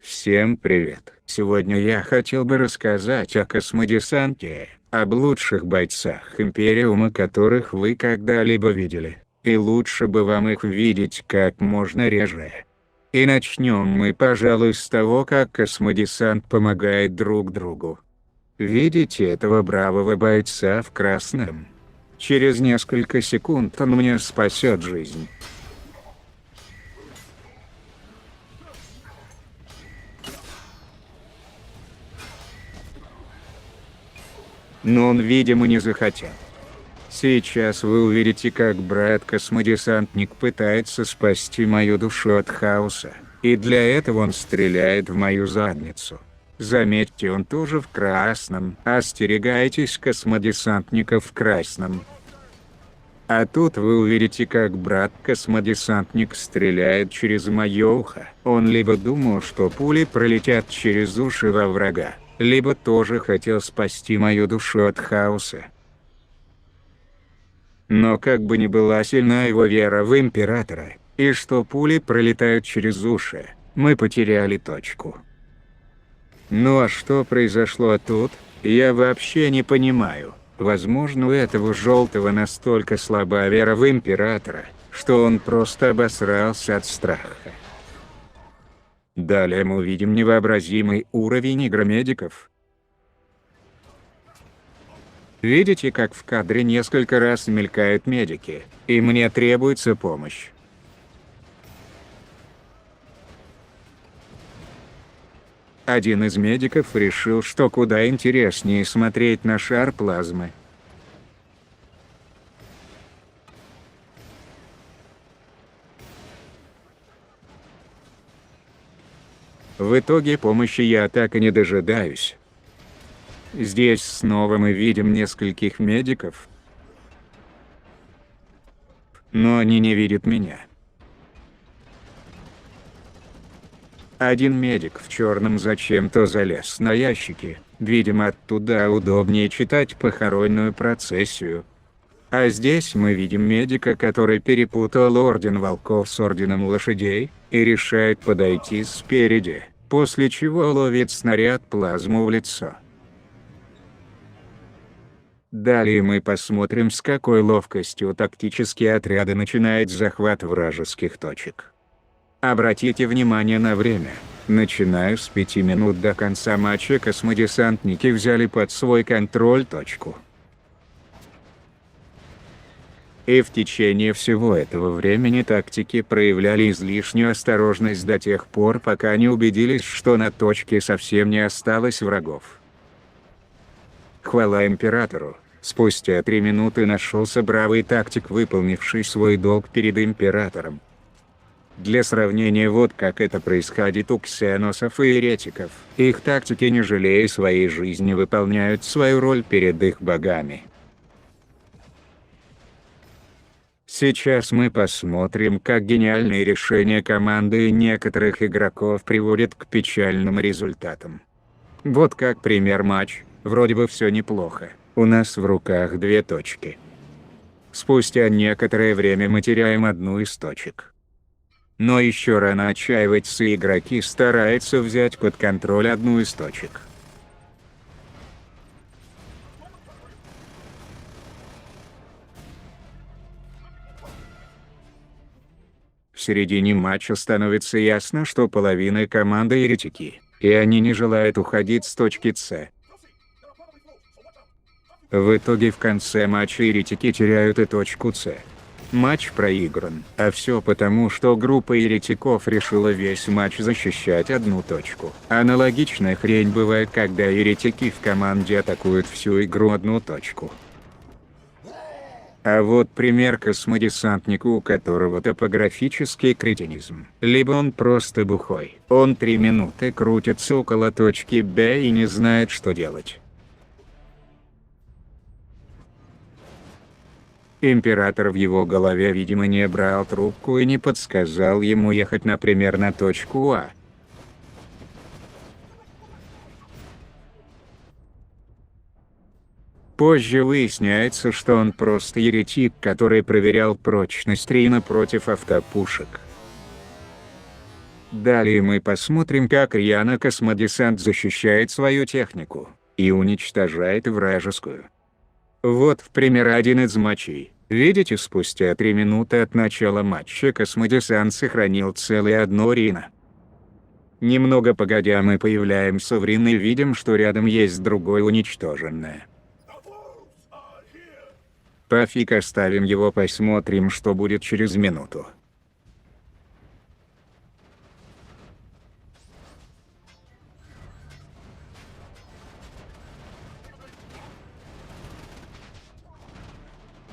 Всем привет! Сегодня я хотел бы рассказать о космодесанте, об лучших бойцах Империума, которых вы когда-либо видели. И лучше бы вам их видеть как можно реже. И начнем мы, пожалуй, с того, как космодесант помогает друг другу. Видите этого бравого бойца в красном? Через несколько секунд он мне спасет жизнь. Но он, видимо, не захотел. Сейчас вы увидите, как брат-космодесантник пытается спасти мою душу от хаоса, и для этого он стреляет в мою задницу. Заметьте, он тоже в красном. Остерегайтесь космодесантников в красном. А тут вы увидите, как брат-космодесантник стреляет через мое ухо. Он либо думал, что пули пролетят через уши во врага, либо тоже хотел спасти мою душу от хаоса. Но как бы ни была сильна его вера в Императора, и что пули пролетают через уши, мы потеряли точку. Ну а что произошло тут, я вообще не понимаю. Возможно, у этого желтого настолько слаба вера в Императора, что он просто обосрался от страха. Далее мы увидим невообразимый уровень игромедиков. Видите, как в кадре несколько раз мелькают медики, и мне требуется помощь. Один из медиков решил, что куда интереснее смотреть на шар плазмы. В итоге помощи я так и не дожидаюсь. Здесь снова мы видим нескольких медиков, но они не видят меня. Один медик в черном зачем-то залез на ящики, видимо, оттуда удобнее читать похоронную процессию. А здесь мы видим медика, который перепутал Орден Волков с Орденом Лошадей, и решает подойти спереди, после чего ловит снаряд плазму в лицо. Далее мы посмотрим, с какой ловкостью тактические отряды начинают захват вражеских точек. Обратите внимание на время. Начиная с 5 минут до конца матча космодесантники взяли под свой контроль точку. И в течение всего этого времени тактики проявляли излишнюю осторожность до тех пор, пока не убедились, что на точке совсем не осталось врагов. Хвала Императору, спустя 3 минуты нашелся бравый тактик, выполнивший свой долг перед Императором. Для сравнения, вот как это происходит у ксеносов и еретиков. Их тактики, не жалея своей жизни, выполняют свою роль перед их богами. Сейчас мы посмотрим, как гениальные решения команды и некоторых игроков приводят к печальным результатам. Вот как пример матч. Вроде бы все неплохо. У нас в руках 2 точки. Спустя некоторое время мы теряем одну из точек. Но еще рано отчаиваться, и игроки стараются взять под контроль одну из точек. В середине матча становится ясно, что половина команды еретики, и они не желают уходить с точки С. В итоге в конце матча еретики теряют и точку С. Матч проигран, а все потому, что группа еретиков решила весь матч защищать одну точку. Аналогичная хрень бывает, когда еретики в команде атакуют всю игру одну точку. А вот пример космодесантника, у которого топографический кретинизм. Либо он просто бухой. Он 3 минуты крутится около точки Б и не знает, что делать. Император в его голове, видимо, не брал трубку и не подсказал ему ехать, например, на точку А. Позже выясняется, что он просто еретик, который проверял прочность Рина против автопушек. Далее мы посмотрим, как рьяно космодесант защищает свою технику и уничтожает вражескую. Вот, в пример, один из матчей. Видите, спустя 3 минуты от начала матча космодесант сохранил целое одно Рина. Немного погодя мы появляемся в Рин и видим, что рядом есть другое уничтоженное. Пофиг, оставим его, посмотрим, что будет через минуту.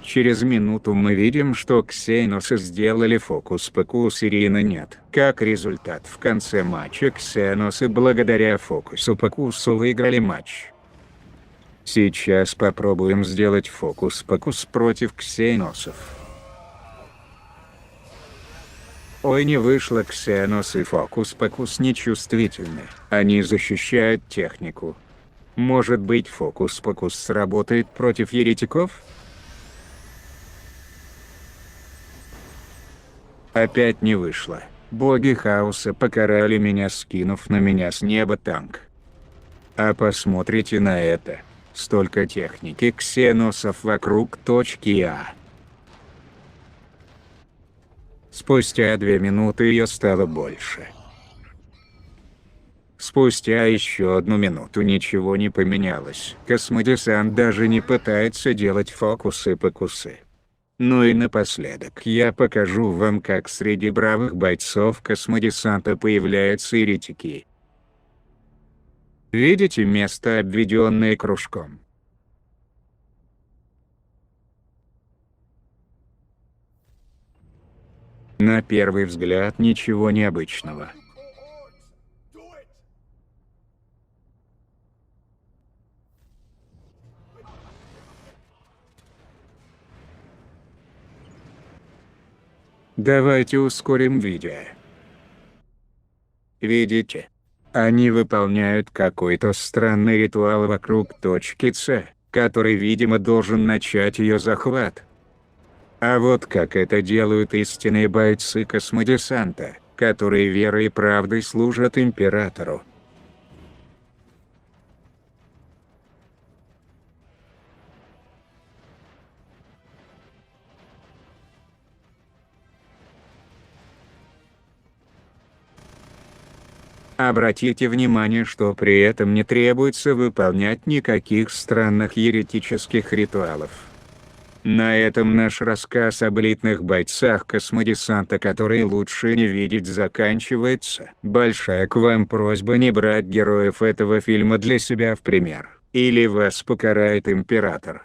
Через минуту мы видим, что Ксеносы сделали фокус-покус и Рина нет. Как результат, в конце матча Ксеносы благодаря фокусу-покусу выиграли матч. Сейчас попробуем сделать фокус-покус против Ксеносов. Ой, не вышло, Ксеносы фокус-покус нечувствительны. Они защищают технику. Может быть, фокус-покус сработает против еретиков? Опять не вышло. Боги хаоса покарали меня, скинув на меня с неба танк. А посмотрите на это. Столько техники ксеносов вокруг точки А. Спустя 2 минуты ее стало больше. Спустя еще 1 минуту ничего не поменялось. Космодесант даже не пытается делать фокусы-покусы. Ну и напоследок я покажу вам, как среди бравых бойцов космодесанта появляются еретики. Видите место, обведенное кружком? На первый взгляд ничего необычного. Давайте ускорим видео. Видите? Они выполняют какой-то странный ритуал вокруг точки С, который, видимо, должен начать ее захват. А вот как это делают истинные бойцы космодесанта, которые верой и правдой служат императору. Обратите внимание, что при этом не требуется выполнять никаких странных еретических ритуалов. На этом наш рассказ об элитных бойцах космодесанта, которые лучше не видеть, заканчивается. Большая к вам просьба не брать героев этого фильма для себя в пример, или вас покарает император.